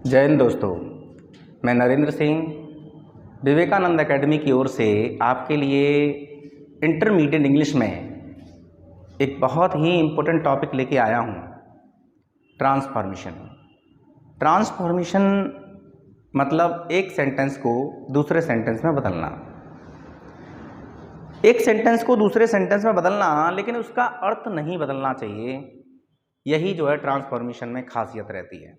जय हिंद दोस्तों, मैं नरेंद्र सिंह विवेकानंद एकेडमी की ओर से आपके लिए इंटरमीडिएट इंग्लिश में एक बहुत ही इम्पोर्टेंट टॉपिक लेके आया हूँ। ट्रांसफॉर्मेशन। ट्रांसफॉर्मेशन मतलब एक सेंटेंस को दूसरे सेंटेंस में बदलना। एक सेंटेंस को दूसरे सेंटेंस में बदलना, लेकिन उसका अर्थ नहीं बदलना चाहिए। यही जो है ट्रांसफॉर्मेशन में खासियत रहती है।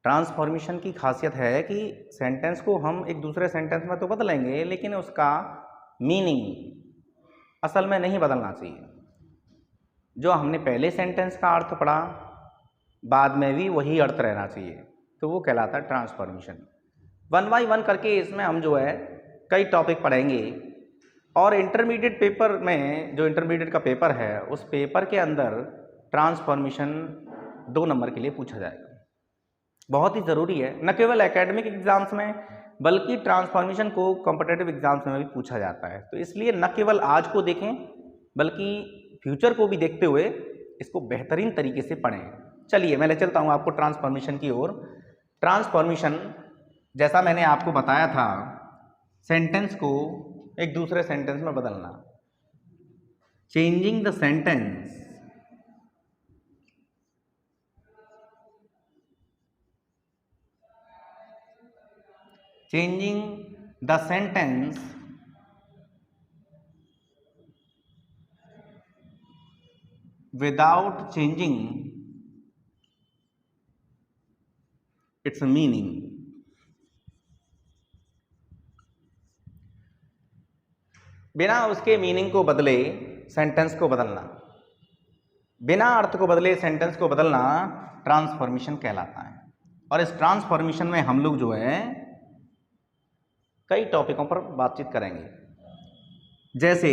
ट्रांसफॉर्मेशन की खासियत है कि सेंटेंस को हम एक दूसरे सेंटेंस में तो बदलेंगे, लेकिन उसका मीनिंग असल में नहीं बदलना चाहिए। जो हमने पहले सेंटेंस का अर्थ पढ़ा, बाद में भी वही अर्थ रहना चाहिए, तो वो कहलाता है ट्रांसफॉर्मेशन। 1 बाय 1 करके इसमें हम जो है कई टॉपिक पढ़ेंगे, और इंटरमीडिएट पेपर में, जो इंटरमीडिएट का पेपर है, उस पेपर के अंदर ट्रांसफॉर्मेशन 2 नंबर के लिए पूछा जाएगा। बहुत ही ज़रूरी है, न केवल एकेडमिक एग्जाम्स में बल्कि ट्रांसफॉर्मेशन को कॉम्पिटिटिव एग्जाम्स में भी पूछा जाता है। तो इसलिए न केवल आज को देखें बल्कि फ्यूचर को भी देखते हुए इसको बेहतरीन तरीके से पढ़ें। चलिए मैं ले चलता हूँ आपको ट्रांसफॉर्मेशन की ओर। ट्रांसफॉर्मेशन, जैसा मैंने आपको बताया था, सेंटेंस को एक दूसरे सेंटेंस में बदलना। Changing the sentence without changing its meaning। बिना उसके मीनिंग को बदले सेंटेंस को बदलना, बिना अर्थ को बदले सेंटेंस को बदलना ट्रांसफॉर्मेशन कहलाता है। और इस ट्रांसफॉर्मेशन में हम लोग जो है कई टॉपिकों पर बातचीत करेंगे। जैसे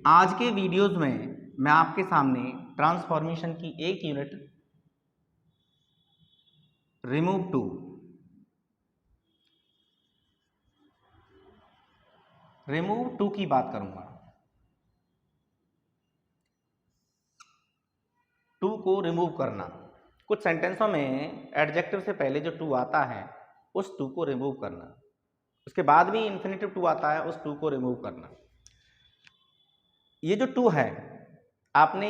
आज के वीडियोस में मैं आपके सामने ट्रांसफॉर्मेशन की एक यूनिट रिमूव टू की बात करूंगा। टू को रिमूव करना। कुछ सेंटेंसों में एडजेक्टिव से पहले जो टू आता है उस टू को रिमूव करना, उसके बाद भी इन्फिनेटिव टू आता है, उस टू को रिमूव करना। ये जो टू है, आपने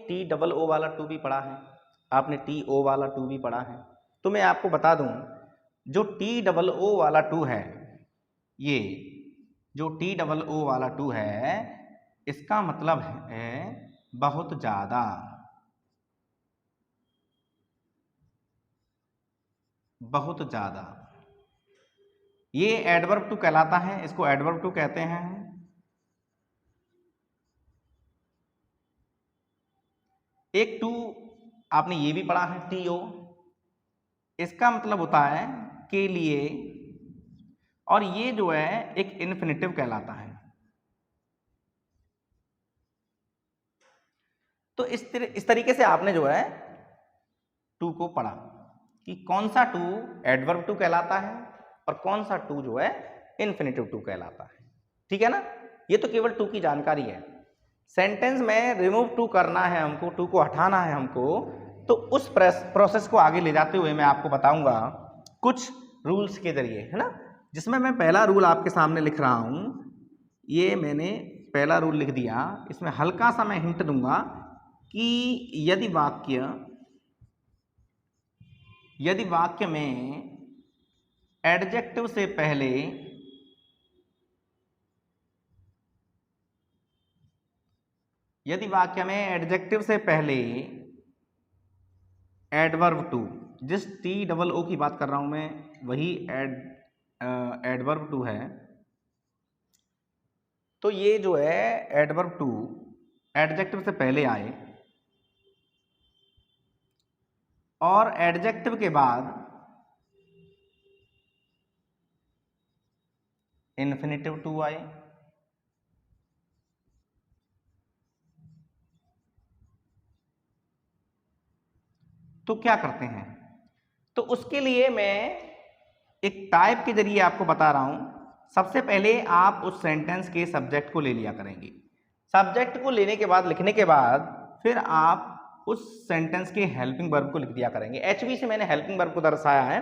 TOO वाला टू भी पढ़ा है, आपने TO वाला टू भी पढ़ा है। तो मैं आपको बता दूं, जो TOO वाला टू है, ये जो TOO वाला टू है, इसका मतलब है बहुत ज़्यादा। बहुत ज़्यादा, ये एडवर्ब टू कहलाता है, इसको एडवर्ब टू कहते हैं। एक टू आपने ये भी पढ़ा है, TO, इसका मतलब होता है के लिए, और ये जो है एक इन्फिनेटिव कहलाता है। तो इस तरीके से आपने जो है टू को पढ़ा कि कौन सा टू एडवर्ब टू कहलाता है और कौन सा टू जो है इन्फिनेटिव टू कहलाता है। ठीक है ना? ये तो केवल टू की जानकारी है। सेंटेंस में रिमूव टू करना है हमको, टू को हटाना है हमको, तो उस प्रोसेस को आगे ले जाते हुए मैं आपको बताऊंगा कुछ रूल्स के जरिए, है ना? जिसमें मैं पहला रूल आपके सामने लिख रहा हूं। ये मैंने पहला रूल लिख दिया। इसमें हल्का सा मैं हिंट दूंगा कि यदि वाक्य में एडजेक्टिव से पहले एडवर्ब टू, जिस TOO की बात कर रहा हूं मैं, वही एडवर्ब टू है। तो ये जो है एडवर्ब टू एडजेक्टिव से पहले आए और एडजेक्टिव के बाद इन्फिनेटिव टू आए, तो क्या करते हैं? तो उसके लिए मैं एक टाइप के जरिए आपको बता रहा हूं। सबसे पहले आप उस सेंटेंस के सब्जेक्ट को ले लिया करेंगे। सब्जेक्ट को लेने के बाद, लिखने के बाद, फिर आप उस सेंटेंस के हेल्पिंग वर्ब को लिख दिया करेंगे। HV से मैंने हेल्पिंग वर्ब को दर्शाया है।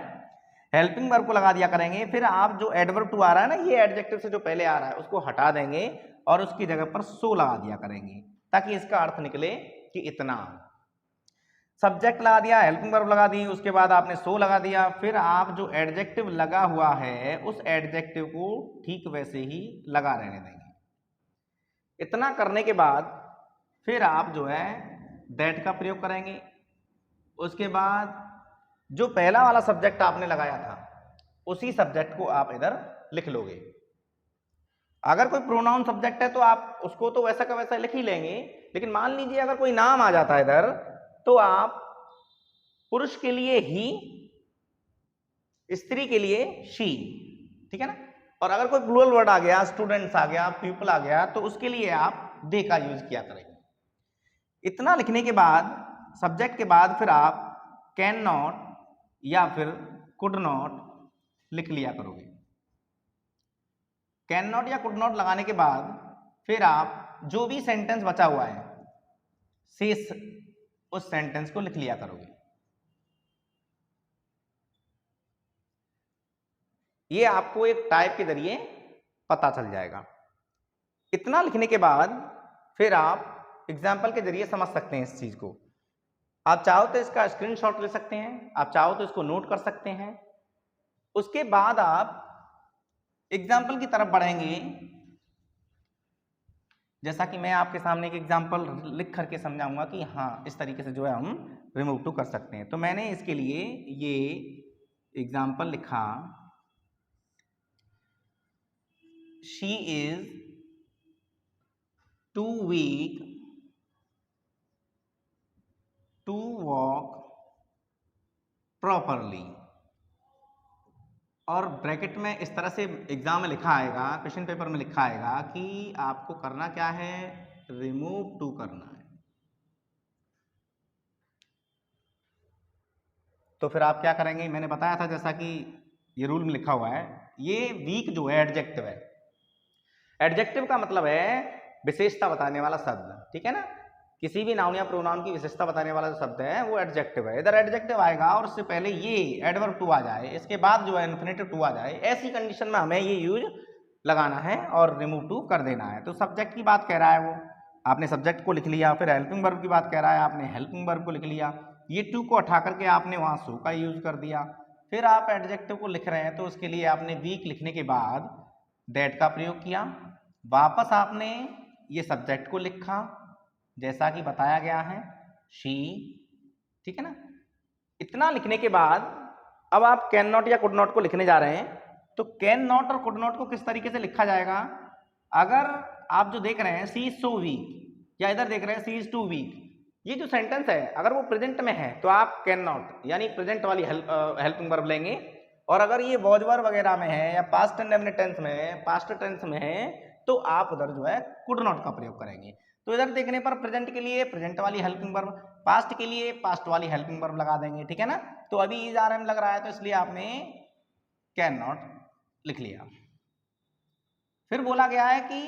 हेल्पिंग वर्ब को लगा दिया करेंगे, फिर आप जो एडवर्ब टू आ रहा है ना, ये एडजेक्टिव से जो पहले आ रहा है उसको हटा देंगे और उसकी जगह पर सो लगा दिया करेंगे, ताकि इसका अर्थ निकले कि इतना। सब्जेक्ट लगा दिया, हेल्पिंग वर्ब लगा दी, उसके बाद आपने सो लगा दिया, फिर आप जो एडजेक्टिव लगा हुआ है उस एडजेक्टिव को ठीक वैसे ही लगा रहने देंगे। इतना करने के बाद फिर आप जो है दैट का प्रयोग करेंगे। उसके बाद जो पहला वाला सब्जेक्ट आपने लगाया था उसी सब्जेक्ट को आप इधर लिख लोगे। अगर कोई प्रोनाउन सब्जेक्ट है तो आप उसको तो वैसा का वैसा लिख ही लेंगे, लेकिन मान लीजिए अगर कोई नाम आ जाता है इधर, तो आप पुरुष के लिए ही, स्त्री के लिए शी, ठीक है ना। और अगर कोई प्लूरल वर्ड आ गया, स्टूडेंट्स आ गया, पीपल आ गया, तो उसके लिए आप दे का यूज किया करेंगे। इतना लिखने के बाद सब्जेक्ट के बाद फिर आप कैन नॉट या फिर कुड नॉट लिख लिया करोगे। कैन नॉट या कुड नॉट लगाने के बाद फिर आप जो भी सेंटेंस बचा हुआ है शेष उस सेंटेंस को लिख लिया करोगे। ये आपको एक टाइप के जरिए पता चल जाएगा। इतना लिखने के बाद फिर आप एग्जाम्पल के जरिए समझ सकते हैं इस चीज को। आप चाहो तो इसका स्क्रीनशॉट ले सकते हैं, आप चाहो तो इसको नोट कर सकते हैं। उसके बाद आप एग्जाम्पल की तरफ बढ़ेंगे। जैसा कि मैं आपके सामने एक एग्जाम्पल लिख करके समझाऊंगा कि हाँ इस तरीके से जो है हम रिमूव टू कर सकते हैं। तो मैंने इसके लिए ये एग्जाम्पल लिखा, she is too weak to walk properly. और ब्रैकेट में इस तरह से एग्जाम में लिखा आएगा, क्वेश्चन पेपर में लिखा आएगा कि आपको करना क्या है, रिमूव टू करना है। तो फिर आप क्या करेंगे, मैंने बताया था जैसा कि ये रूल में लिखा हुआ है, ये वीक जो है एडजेक्टिव है। एडजेक्टिव का मतलब है विशेषता बताने वाला शब्द, ठीक है ना। किसी भी नाउन या प्रोनाउन की विशेषता बताने वाला जो शब्द है वो एडजेक्टिव है। इधर एडजेक्टिव आएगा और उससे पहले ये एडवर्ब टू आ जाए, इसके बाद जो है इन्फिनेटिव टू आ जाए, ऐसी कंडीशन में हमें ये यूज लगाना है और रिमूव टू कर देना है। तो सब्जेक्ट की बात कह रहा है वो, आपने सब्जेक्ट को लिख लिया। फिर हेल्पिंग वर्ब की बात कह रहा है, आपने हेल्पिंग वर्ब को लिख लिया। ये टू को हटा करके आपने वहाँ सो का यूज कर दिया। फिर आप एडजेक्टिव को लिख रहे हैं तो उसके लिए आपने वीक लिखने के बाद दैट का प्रयोग किया। वापस आपने ये सब्जेक्ट को लिखा जैसा कि बताया गया है, शी, ठीक है ना। इतना लिखने के बाद अब आप कैन नॉट या कुड नॉट को लिखने जा रहे हैं। तो कैन नॉट और कुड नॉट को किस तरीके से लिखा जाएगा, अगर आप जो देख रहे हैं सी इज सो वीक, या इधर देख रहे हैं सी इज टू वीक, ये जो सेंटेंस है अगर वो प्रेजेंट में है तो आप कैन नॉट यानी प्रेजेंट वाली हेल्पिंग वर्ब लेंगे। और अगर ये वॉज वर्ब वगैरह में है या पास्ट इंडेफिनिट टेंस में है, पास्ट टेंस में है, तो आप उधर जो है कुड नॉट का प्रयोग करेंगे। तो इधर देखने पर प्रेजेंट के लिए प्रेजेंट वाली हेल्पिंग वर्ब, पास्ट के लिए पास्ट वाली हेल्पिंग वर्ब लगा देंगे, ठीक है ना। तो अभी इज आर एम लग रहा है तो इसलिए आपने कैन नॉट लिख लिया। फिर बोला गया है कि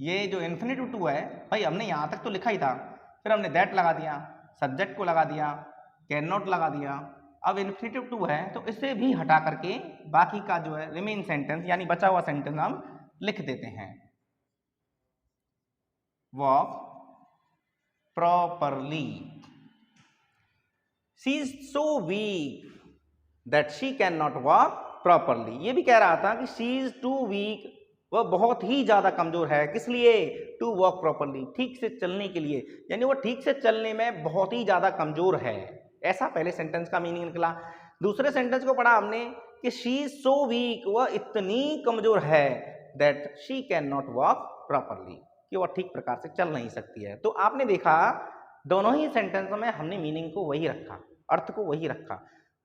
ये जो इन्फिनेटिव टू है, भाई हमने यहाँ तक तो लिखा ही था, फिर हमने दैट लगा दिया, सब्जेक्ट को लगा दिया, कैन नॉट लगा दिया। अब इन्फिनेटिव टू है तो इसे भी हटा करके बाकी का जो है रिमेन सेंटेंस यानी बचा हुआ सेंटेंस हम लिख देते हैं। Walk properly, she is so weak that she can not walk properly. ये भी कह रहा था कि शी इज टू वीक, वह बहुत ही ज्यादा कमजोर है, किस लिए, टू वॉक प्रॉपरली, ठीक से चलने के लिए, यानी वो ठीक से चलने में बहुत ही ज्यादा कमजोर है। ऐसा पहले सेंटेंस का मीनिंग निकला। दूसरे सेंटेंस को पढ़ा हमने कि शी इज सो वीक, वह इतनी कमजोर है, that she can not walk properly, कि वह ठीक प्रकार से चल नहीं सकती है। तो आपने देखा दोनों ही सेंटेंस में हमने मीनिंग को वही रखा, अर्थ को वही रखा,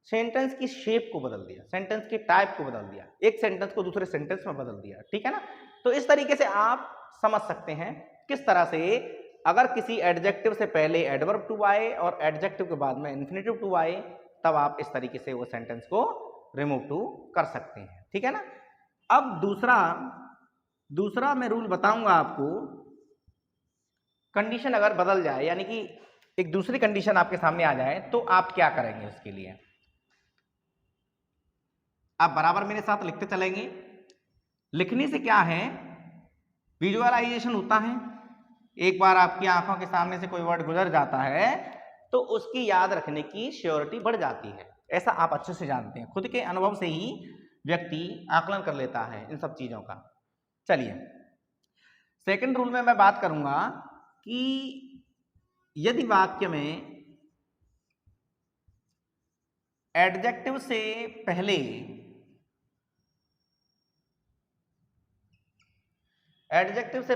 सेंटेंस की शेप को बदल दिया, सेंटेंस के टाइप को बदल दिया, एक सेंटेंस को दूसरे सेंटेंस में बदल दिया, ठीक है ना। तो इस तरीके से आप समझ सकते हैं किस तरह से अगर किसी एडजेक्टिव से पहले एडवर्ब टू आए और एडजेक्टिव के बाद में इन्फिनेटिव टू आए, तब आप इस तरीके से वो सेंटेंस को रिमूव टू कर सकते हैं, ठीक है ना। अब दूसरा मैं रूल बताऊंगा आपको। कंडीशन अगर बदल जाए, यानी कि एक दूसरी कंडीशन आपके सामने आ जाए, तो आप क्या करेंगे उसके लिए। आप बराबर मेरे साथ लिखते चलेंगे। लिखने से क्या है, विजुअलाइजेशन होता है। एक बार आपकी आंखों के सामने से कोई वर्ड गुजर जाता है तो उसकी याद रखने की श्योरिटी बढ़ जाती है। ऐसा आप अच्छे से जानते हैं, खुद के अनुभव से ही व्यक्ति आकलन कर लेता है इन सब चीजों का। चलिए, सेकंड रूल में मैं बात करूंगा कि यदि वाक्य में एडजेक्टिव से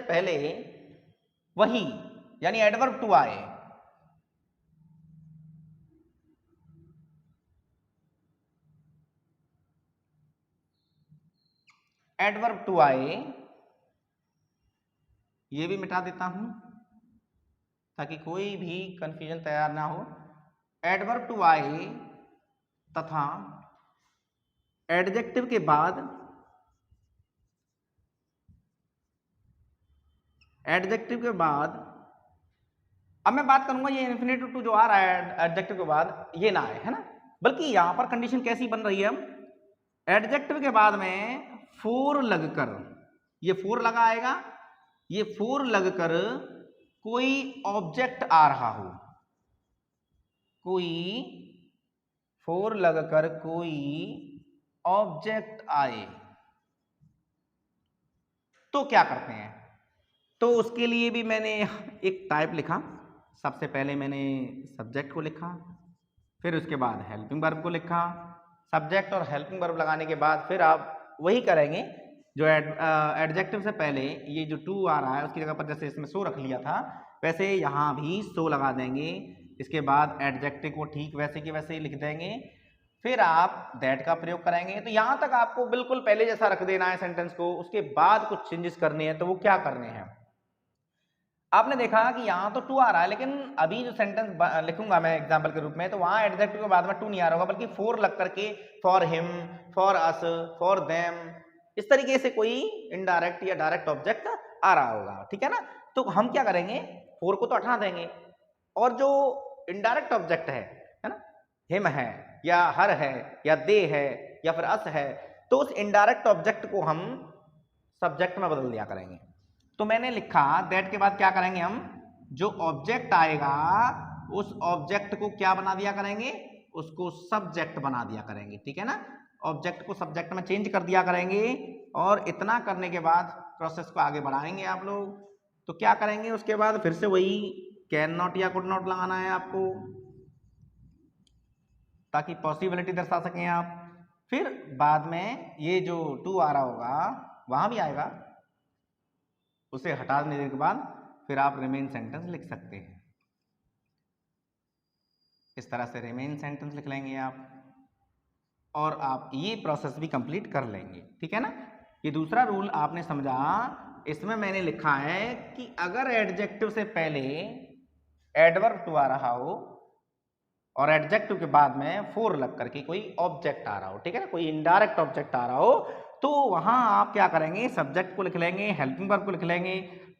पहले वही यानी एडवर्ब टू आए, एडवर्ब टू आए, ये भी मिटा देता हूं ताकि कोई भी कंफ्यूजन तैयार ना हो। एडवर्ब टू आए तथा एडजेक्टिव के बाद अब मैं बात करूंगा ये इन्फिनेटिव टू जो आ रहा है एडजेक्टिव के बाद ये ना आए, है ना, बल्कि यहां पर कंडीशन कैसी बन रही है, एडजेक्टिव के बाद में फोर लगकर, ये फोर लगा आएगा, ये फोर लगकर कोई ऑब्जेक्ट आ रहा हो, कोई फोर लगकर कोई ऑब्जेक्ट आए तो क्या करते हैं। तो उसके लिए भी मैंने एक टाइप लिखा। सबसे पहले मैंने सब्जेक्ट को लिखा, फिर उसके बाद हेल्पिंग वर्ब को लिखा। सब्जेक्ट और हेल्पिंग वर्ब लगाने के बाद फिर आप वही करेंगे जो एडजेक्टिव से पहले ये जो टू आ रहा है उसकी जगह पर जैसे इसमें सो रख लिया था वैसे यहाँ भी सो लगा देंगे। इसके बाद एडजेक्टिव को ठीक वैसे के वैसे ही लिख देंगे, फिर आप दैट का प्रयोग करेंगे। तो यहाँ तक आपको बिल्कुल पहले जैसा रख देना है सेंटेंस को। उसके बाद कुछ चेंजेस करने हैं, तो वो क्या करने हैं, आपने देखा कि यहाँ तो टू आ रहा है, लेकिन अभी जो सेंटेंस लिखूंगा मैं एग्जाम्पल के रूप में, तो वहां एडजेक्टिव के बाद में टू नहीं आ रहा होगा, बल्कि फोर लग करके for him, for us, for them, इस तरीके से कोई इनडायरेक्ट या डायरेक्ट ऑब्जेक्ट आ रहा होगा। ठीक है ना, तो हम क्या करेंगे, फोर को तो हटा देंगे और जो इनडायरेक्ट ऑब्जेक्ट है ना, हिम है या हर है या दे है या फिर अस है, तो उस इनडायरेक्ट ऑब्जेक्ट को हम सब्जेक्ट में बदल दिया करेंगे। तो मैंने लिखा दैट के बाद क्या करेंगे, हम जो ऑब्जेक्ट आएगा उस ऑब्जेक्ट को क्या बना दिया करेंगे, उसको सब्जेक्ट बना दिया करेंगे। ठीक है ना, ऑब्जेक्ट को सब्जेक्ट में चेंज कर दिया करेंगे। और इतना करने के बाद प्रोसेस को आगे बढ़ाएंगे आप लोग। तो क्या करेंगे उसके बाद, फिर से वही कैन नॉट या कुड नॉट लगाना है आपको ताकि पॉसिबिलिटी दर्शा सकें आप। फिर बाद में ये जो टू आ रहा होगा वहां भी आएगा, उसे हटा देने के बाद फिर आप रिमेन सेंटेंस लिख सकते हैं। इस तरह से रिमेन सेंटेंस लिख लेंगे आप और आप ये प्रोसेस भी कंप्लीट कर लेंगे। ठीक है ना, ये दूसरा रूल आपने समझा। इसमें मैंने लिखा है कि अगर एडजेक्टिव से पहले एडवर्ब टू आ रहा हो और एडजेक्टिव के बाद में फोर लग करके कोई ऑब्जेक्ट आ रहा हो, ठीक है ना, कोई इनडायरेक्ट ऑब्जेक्ट आ रहा हो, तो वहां आप क्या करेंगे, सब्जेक्ट को लिख लेंगे, हेल्पिंग वर्ब को लिख लेंगे,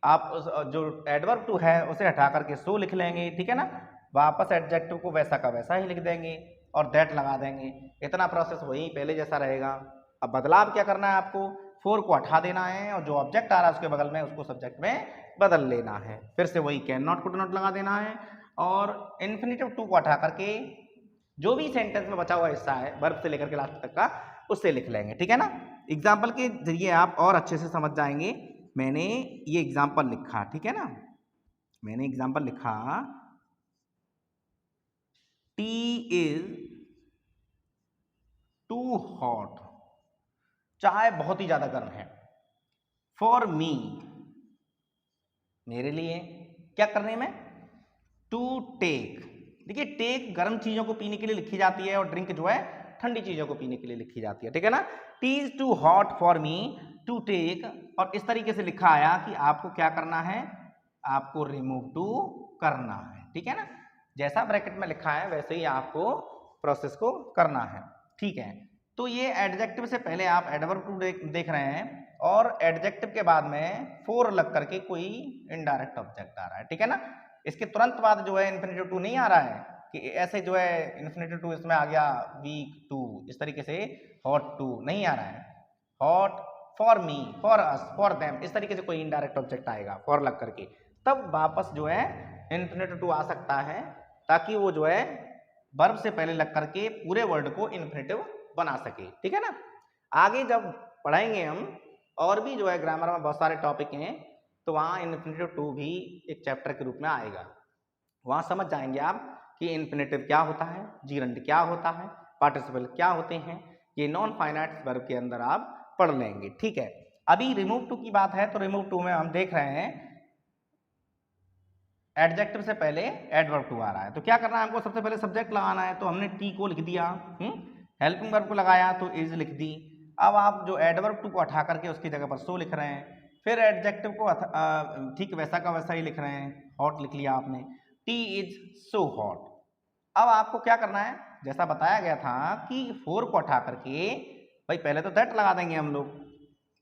आप जो एडवर्ब टू है उसे हटा करके सो लिख लेंगे। ठीक है ना, वापस एडजेक्टिव को वैसा का वैसा ही लिख देंगे और दैट लगा देंगे। इतना प्रोसेस वही पहले जैसा रहेगा। अब बदलाव क्या करना है आपको, फोर को हटा देना है और जो ऑब्जेक्ट आ रहा है उसके बगल में उसको सब्जेक्ट में बदल लेना है। फिर से वही कैन नॉट कुड नॉट लगा देना है और इन्फिनेटिव टू को हटा करके जो भी सेंटेंस में बचा हुआ हिस्सा है वर्ब से लेकर के लास्ट तक का उससे लिख लेंगे। ठीक है ना, एग्जाम्पल के जरिए आप और अच्छे से समझ जाएंगे। मैंने ये एग्जाम्पल लिखा, ठीक है ना, मैंने एग्जाम्पल लिखा टी इज टू हॉट, चाय बहुत ही ज्यादा गर्म है। फॉर मी, मेरे लिए, क्या करने में, टू टेक। देखिए टेक गर्म चीजों को पीने के लिए लिखी जाती है और ड्रिंक जो है ठंडी चीजों को पीने के लिए लिखी जाती है। ठीक है ना, tea is too hot for me to take, और इस तरीके से लिखा आया कि आपको क्या करना है, आपको रिमूव टू करना है। ठीक है ना, जैसा ब्रैकेट में लिखा है वैसे ही आपको प्रोसेस को करना है। ठीक है, तो ये एडजेक्टिव से पहले आप एडवर्ब टू देख रहे हैं और एडजेक्टिव के बाद में फोर लग करके कोई इनडायरेक्ट ऑब्जेक्ट आ रहा है। ठीक है ना, इसके तुरंत बाद जो है इन्फिनेटिव टू नहीं आ रहा है, कि ऐसे जो है इन्फिनेटिव टू इसमें आ गया वीक टू, इस तरीके से हॉट टू नहीं आ रहा है, hot for me, for us, for them, इस तरीके से कोई इनडायरेक्ट ऑब्जेक्ट आएगा फॉर लग करके, तब वापस जो है इन्फिनेटिव टू आ सकता है, ताकि वो जो है वर्ब से पहले लग करके पूरे वर्ड को इन्फिनेटिव बना सके। ठीक है ना। आगे जब पढ़ाएंगे हम और भी जो है ग्रामर में बहुत सारे टॉपिक हैं, तो वहाँ इन्फिनेटिव टू भी एक चैप्टर के रूप में आएगा, वहाँ समझ जाएंगे आप कि इन्फिनेटिव क्या होता है, जीरंड क्या होता है, पार्टिसिपल क्या होते हैं, ये नॉन फाइनाइट वर्ब के अंदर आप पढ़ लेंगे। ठीक है। अभी रिमूव टू की बात है, तो रिमूव टू में हम देख रहे हैं एडजेक्टिव से पहले एडवर्ब टू आ रहा है, तो क्या करना है हमको, सबसे पहले सब्जेक्ट लगाना है, तो हमने टी को लिख दिया, हेल्पिंग वर्ब को लगाया तो इज लिख दी। अब आप जो एडवर्ब टू को हटा करके उसकी जगह पर सो लिख रहे हैं, फिर एडजेक्टिव को ठीक वैसा का वैसा ही लिख रहे हैं, हॉट लिख लिया आपने, टी इज सो हॉट। अब आपको क्या करना है, जैसा बताया गया था कि फोर को हटा करके भाई पहले तो दैट लगा देंगे हम लोग,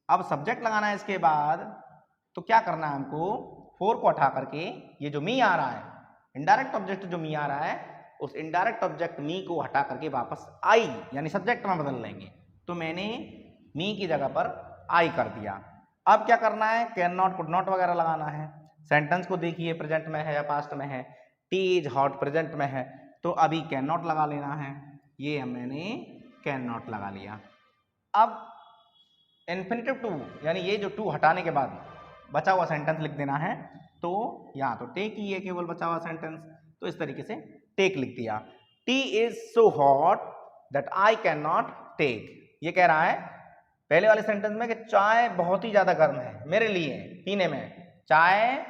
अब सब्जेक्ट लगाना है इसके बाद, तो क्या करना है हमको, फोर को हटा करके ये जो मी आ रहा है, इनडायरेक्ट ऑब्जेक्ट जो मी आ रहा है, उस इनडायरेक्ट ऑब्जेक्ट मी को हटा करके वापस आई यानी सब्जेक्ट में बदल लेंगे, तो मैंने मी की जगह पर आई कर दिया। अब क्या करना है, कैन नॉट कुड नॉट वगैरह लगाना है। सेंटेंस को देखिए प्रेजेंट में है या पास्ट में है, टी इज हॉट प्रेजेंट में है, तो अभी कैन नॉट लगा लेना है, ये मैंने कैन नॉट लगा लिया। अब इन्फिनेटिव टू यानी ये जो टू हटाने के बाद बचा हुआ सेंटेंस लिख देना है, तो यहाँ तो टेक ही है केवल बचा हुआ सेंटेंस, तो इस तरीके से टेक लिख दिया। Tea is so hot that I can not take, ये कह रहा है पहले वाले सेंटेंस में कि चाय बहुत ही ज्यादा गर्म है मेरे लिए पीने में, चाय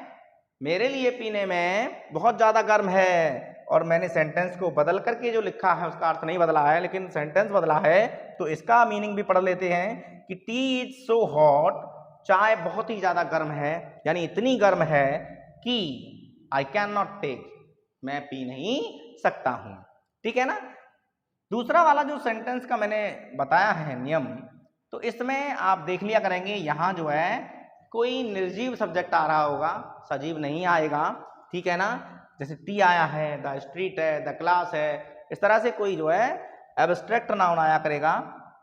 मेरे लिए पीने में बहुत ज्यादा गर्म है, और मैंने सेंटेंस को बदल करके जो लिखा है उसका अर्थ नहीं बदला है, लेकिन सेंटेंस बदला है, तो इसका मीनिंग भी पढ़ लेते हैं कि टी इज सो हॉट, चाय बहुत ही ज्यादा गर्म है, यानी इतनी गर्म है कि आई कैन नॉट टेक, मैं पी नहीं सकता हूं। ठीक है ना। दूसरा वाला जो सेंटेंस का मैंने बताया है नियम, तो इसमें आप देख लिया करेंगे, यहां जो है कोई निर्जीव सब्जेक्ट आ रहा होगा, सजीव नहीं आएगा। ठीक है ना। जैसे टी आया है, द स्ट्रीट है, द क्लास है, इस तरह से कोई जो है एब्स्ट्रैक्ट नाउन आया करेगा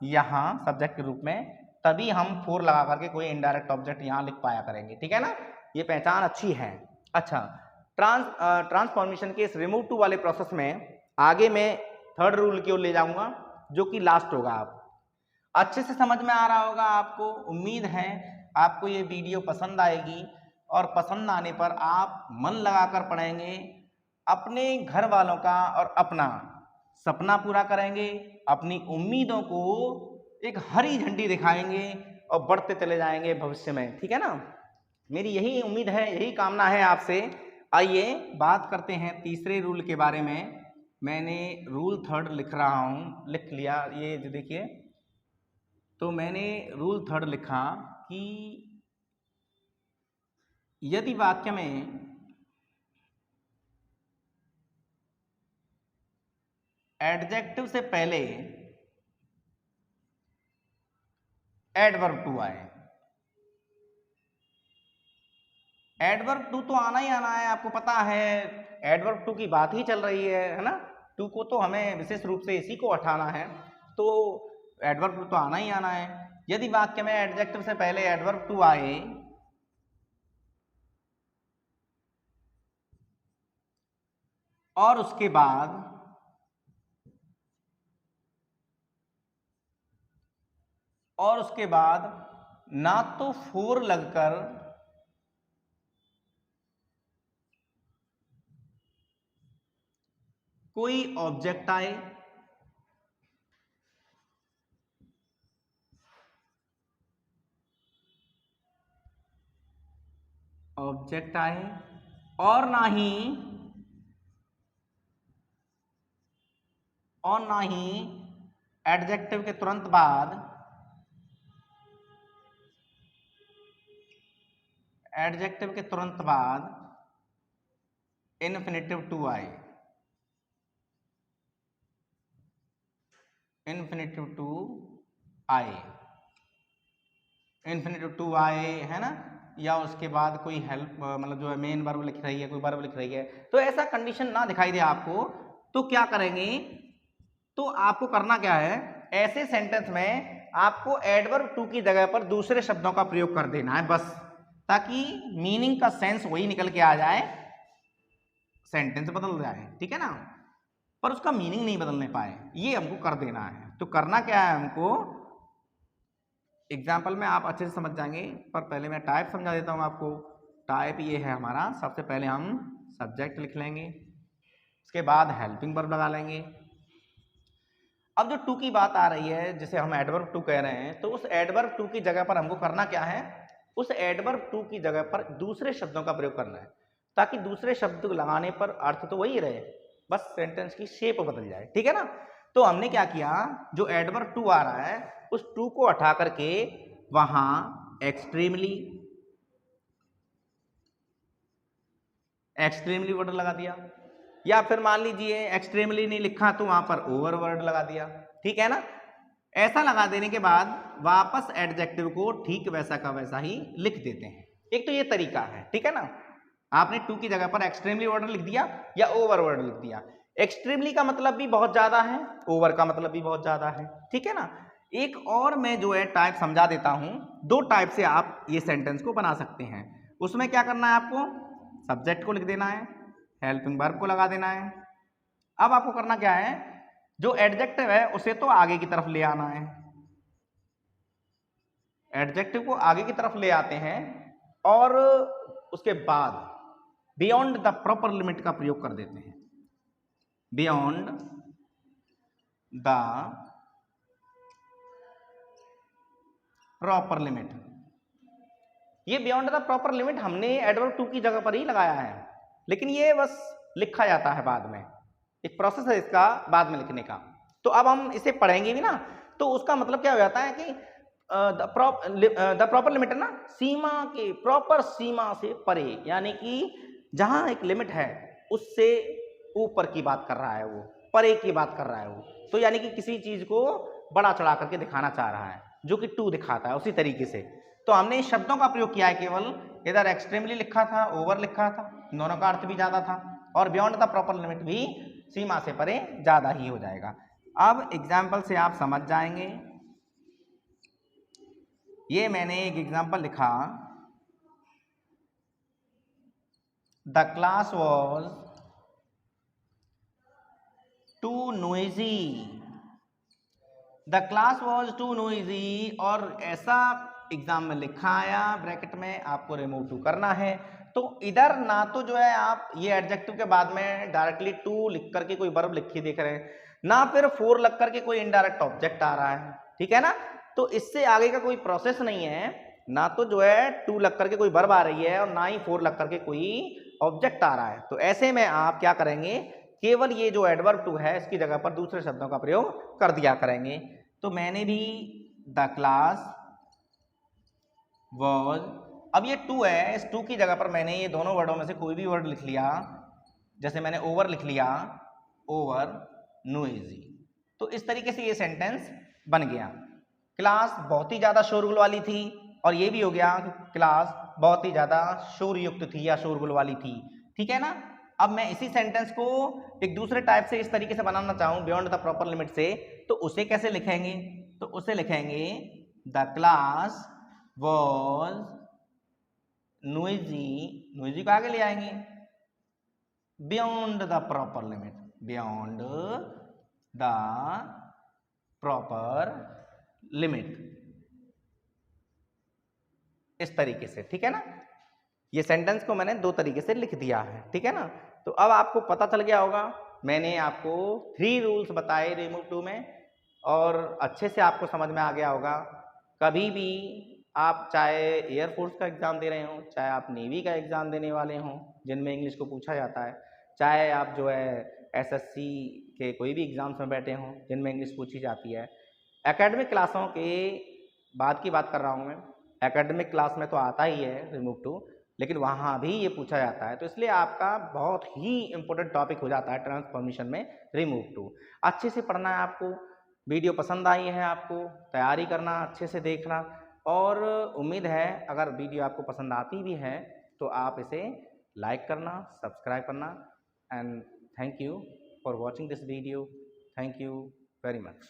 यहाँ सब्जेक्ट के रूप में, तभी हम फोर लगा करके कोई इनडायरेक्ट ऑब्जेक्ट यहाँ लिख पाया करेंगे। ठीक है ना। ये पहचान अच्छी है। अच्छा, ट्रांसफॉर्मेशन के इस रिमूव टू वाले प्रोसेस में आगे मैं थर्ड रूल की ओर ले जाऊंगा, जो कि लास्ट होगा। आप अच्छे से समझ में आ रहा होगा आपको, उम्मीद है आपको ये वीडियो पसंद आएगी, और पसंद आने पर आप मन लगाकर पढ़ेंगे, अपने घर वालों का और अपना सपना पूरा करेंगे, अपनी उम्मीदों को एक हरी झंडी दिखाएंगे और बढ़ते चले जाएंगे भविष्य में। ठीक है ना। मेरी यही उम्मीद है, यही कामना है आपसे। आइए बात करते हैं तीसरे रूल के बारे में। मैंने रूल थर्ड लिख रहा हूँ, लिख लिया, ये देखिए, तो मैंने रूल थर्ड लिखा कि यदि वाक्य में एडजेक्टिव से पहले एडवर्ब टू आए, एडवर्ब टू तो आना ही आना है, आपको पता है एडवर्ब टू की बात ही चल रही है ना। टू को तो हमें विशेष रूप से इसी को हटाना है, तो एडवर्ब टू तो आना ही आना है। यदि वाक्य में एडजेक्टिव से पहले एडवर्ब टू आए और उसके बाद ना तो फोर लगकर कोई ऑब्जेक्ट आए, और ना ही एडजेक्टिव के तुरंत बाद इन्फिनेटिव टू आए, इन्फिनेटिव टू आए, है ना, या उसके बाद कोई हेल्प मतलब जो है मेन वर्ब लिख रही है, कोई वर्ब लिख रही है, तो ऐसा कंडीशन ना दिखाई दे आपको, तो क्या करेंगे, तो आपको करना क्या है, ऐसे सेंटेंस में आपको एडवर्ब टू की जगह पर दूसरे शब्दों का प्रयोग कर देना है बस, ताकि मीनिंग का सेंस वही निकल के आ जाए, सेंटेंस बदल जाए, ठीक है ना, पर उसका मीनिंग नहीं बदलने पाए, ये हमको कर देना है। तो करना क्या है हमको, एग्जाम्पल में आप अच्छे से समझ जाएंगे, पर पहले मैं टाइप समझा देता हूं आपको। टाइप ये है हमारा, सबसे पहले हम सब्जेक्ट लिख लेंगे, उसके बाद हेल्पिंग वर्ब लगा लेंगे। अब जो टू की बात आ रही है, जिसे हम एडवर्ब टू कह रहे हैं, तो उस एडवर्ब टू की जगह पर हमको करना क्या है, उस एडवर्ब टू की जगह पर दूसरे शब्दों का प्रयोग करना है, ताकि दूसरे शब्द लगाने पर अर्थ तो वही रहे, बस सेंटेंस की शेप बदल जाए, ठीक है ना। तो हमने क्या किया, जो एडवर्ब टू आ रहा है उस टू को हटा करके वहां एक्सट्रीमली वर्ड लगा दिया, या फिर मान लीजिए एक्सट्रीमली नहीं लिखा तो वहां पर ओवर वर्ड लगा दिया, ठीक है ना। ऐसा लगा देने के बाद वापस एडजेक्टिव को ठीक वैसा का वैसा ही लिख देते हैं। एक तो ये तरीका है, ठीक है ना। आपने टू की जगह पर एक्सट्रीमली वर्ड लिख दिया या ओवर वर्ड लिख दिया। एक्सट्रीमली का मतलब भी बहुत ज्यादा है, ओवर का मतलब भी बहुत ज्यादा है, ठीक है ना। एक और मैं जो है टाइप समझा देता हूं, दो टाइप से आप ये सेंटेंस को बना सकते हैं। उसमें क्या करना है, आपको सब्जेक्ट को लिख देना है, हेल्पिंग वर्ब को लगा देना है। अब आपको करना क्या है, जो एडजेक्टिव है उसे तो आगे की तरफ ले आना है, एडजेक्टिव को आगे की तरफ ले आते हैं और उसके बाद बियॉन्ड द प्रॉपर लिमिट का प्रयोग कर देते हैं। बियॉन्ड द प्रॉपर लिमिट, ये बियॉन्ड द प्रॉपर लिमिट हमने एडवर्ब टू की जगह पर ही लगाया है, लेकिन ये बस लिखा जाता है बाद में, एक प्रोसेस है इसका बाद में लिखने का। तो अब हम इसे पढ़ेंगे भी ना, तो उसका मतलब क्या हो जाता है कि द प्रॉपर लिमिट है ना, सीमा के, प्रॉपर सीमा से परे, यानी कि जहां एक लिमिट है उससे ऊपर की बात कर रहा है वो, परे की बात कर रहा है वो। तो यानी कि किसी चीज को बड़ा चढ़ा करके दिखाना चाह रहा है, जो कि टू दिखाता है, उसी तरीके से। तो हमने शब्दों का प्रयोग किया है केवल, इधर एक्सट्रीमली लिखा था, ओवर लिखा था, दोनों का अर्थ भी ज्यादा था, और बियॉन्ड द प्रॉपर लिमिट भी सीमा से परे ज्यादा ही हो जाएगा। अब एग्जाम्पल से आप समझ जाएंगे। ये मैंने एक एग्जाम्पल लिखा, the class was too noisy, the class was too noisy, और ऐसा एग्जाम में लिखा आया, ब्रैकेट में आपको रिमूव टू करना है। तो इधर ना तो जो है आप ये एडजेक्टिव के बाद में डायरेक्टली टू लिख करके कोई वर्ब लिखी देख रहे हैं, ना फिर फोर लग करके कोई इनडायरेक्ट ऑब्जेक्ट आ रहा है, ठीक है ना। तो इससे आगे का कोई प्रोसेस नहीं है, ना तो जो है टू लग करके कोई वर्ब आ रही है और ना ही फोर लग करके कोई ऑब्जेक्ट आ रहा है। तो ऐसे में आप क्या करेंगे, केवल ये जो एडवर्ब टू है इसकी जगह पर दूसरे शब्दों का प्रयोग कर दिया करेंगे। तो मैंने भी द क्लास वॉज, अब ये टू है, इस टू की जगह पर मैंने ये दोनों वर्डों में से कोई भी वर्ड लिख लिया, जैसे मैंने ओवर लिख लिया, ओवर नोइजी। तो इस तरीके से ये सेंटेंस बन गया। क्लास बहुत ही ज्यादा शोरगुल वाली थी, और ये भी हो गया कि क्लास बहुत ही ज्यादा शोरयुक्त थी या शोरगुल वाली थी, ठीक है ना। अब मैं इसी सेंटेंस को एक दूसरे टाइप से इस तरीके से बनाना चाहूं, बियॉन्ड द प्रॉपर लिमिट से, तो उसे कैसे लिखेंगे, तो उसे लिखेंगे the class was noisy, noisy को आगे ले आएंगे, beyond the proper limit, beyond the proper limit, इस तरीके से, ठीक है ना। ये सेंटेंस को मैंने दो तरीके से लिख दिया है, ठीक है ना। तो अब आपको पता चल गया होगा, मैंने आपको 3 रूल्स बताए रिमूव टू में, और अच्छे से आपको समझ में आ गया होगा। कभी भी आप चाहे एयरफोर्स का एग्जाम दे रहे हो, चाहे आप नेवी का एग्जाम देने वाले हों जिनमें इंग्लिश को पूछा जाता है, चाहे आप जो है एसएससी के कोई भी एग्जाम्स में बैठे हों जिनमें इंग्लिश पूछी जाती है, एकेडमिक क्लासों के बाद की बात कर रहा हूँ मैं। एकेडमिक क्लास में तो आता ही है रिमूव टू, लेकिन वहाँ भी ये पूछा जाता है, तो इसलिए आपका बहुत ही इंपॉर्टेंट टॉपिक हो जाता है ट्रांसफॉर्मेशन में रिमूव टू। अच्छे से पढ़ना है आपको, वीडियो पसंद आई है आपको, तैयारी करना, अच्छे से देखना, और उम्मीद है अगर वीडियो आपको पसंद आती भी है तो आप इसे लाइक करना, सब्सक्राइब करना, and thank you for watching this video. Thank you very much.